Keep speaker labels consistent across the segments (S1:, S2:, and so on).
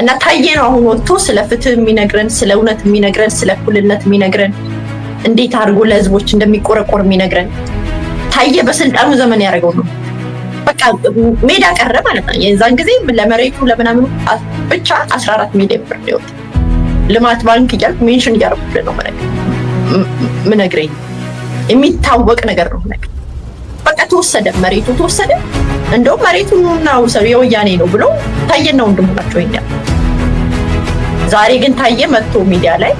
S1: እና ታየ ነው አሁን ወጥቶ ስለ ፍትህ የሚነግረን፣ ስለ እውነት የሚነግረን፣ ስለ እኩልነት የሚነግረን፣ እንዴት አድርጎ ለህዝቦች እንደሚቆረቆር የሚነግረን። ታየ በስልጣኑ ዘመን ያደረገው ነው። በቃ ሜዳ ቀረ ማለት ነው። የዛን ጊዜ ለመሬቱ ለምናምን ብቻ 14 ሚሊዮን ብር ይወጣ ልማት ባንክ እያልኩ ሜንሽን እያደረኩልህ ነው ምነግረኝ። የሚታወቅ ነገር ነው ነገር በቃ ተወሰደ፣ መሬቱ ተወሰደ። እንደውም መሬቱና ሰው የወያኔ ነው ብሎ ታየና ወንድሙ ናቸው ይኛ። ዛሬ ግን ታየ መጥቶ ሚዲያ ላይ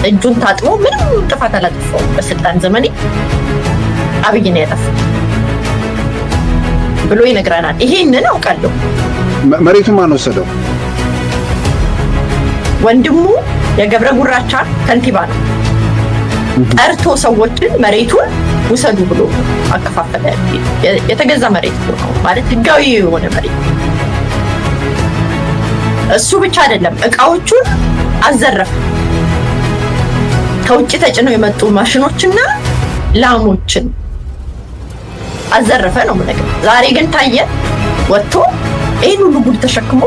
S1: እጁን ታጥቦ ምንም ጥፋት አላጠፋውም በስልጣን ዘመኔ አብይ ነው ያጠፋው ብሎ ይነግረናል። ይሄንን አውቃለሁ።
S2: መሬቱን ማን ወሰደው?
S1: ወንድሙ የገብረ ጉራቻ ከንቲባ ነው። ጠርቶ ሰዎችን መሬቱን ውሰዱ ብሎ አከፋፈለ። የተገዛ መሬት ነው ማለት ህጋዊ የሆነ መሬት። እሱ ብቻ አይደለም፣ እቃዎቹን አዘረፈ። ከውጭ ተጭነው የመጡ ማሽኖችና ላሞችን አዘረፈ ነው ማለት። ዛሬ ግን ታየ ወጥቶ ይሄን ሁሉ ጉድ ተሸክሞ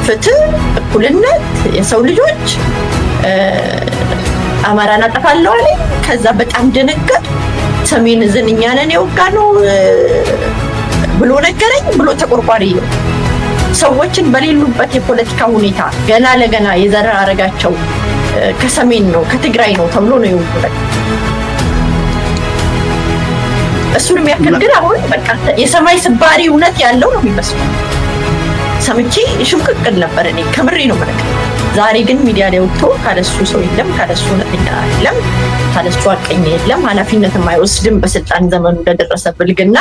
S1: ፍትህ፣ እኩልነት፣ የሰው ልጆች አማራን አጠፋለሁ አለ። ከዛ በጣም ደነገጥ። ሰሜን ዝን እኛ ነን የወጋነው ብሎ ነገረኝ ብሎ ተቆርቋሪ ሰዎችን በሌሉበት የፖለቲካ ሁኔታ ገና ለገና የዘር አረጋቸው ከሰሜን ነው ከትግራይ ነው ተብሎ ነው ይወጣ። እሱን የሚያክል ግን አሁን በቃ የሰማይ ስባሪ እውነት ያለው ነው የሚመስለው። ሰምቼ ሽምቅቅል ነበር እኔ ከምሬ ነው ማለት። ዛሬ ግን ሚዲያ ላይ ወጥቶ ካለሱ ሰው የለም፣ ካለሱ እውነተኛ የለም፣ ካለሱ አቀኝ የለም፣ ኃላፊነትም አይወስድም በስልጣን ዘመኑ ለደረሰ ብልግና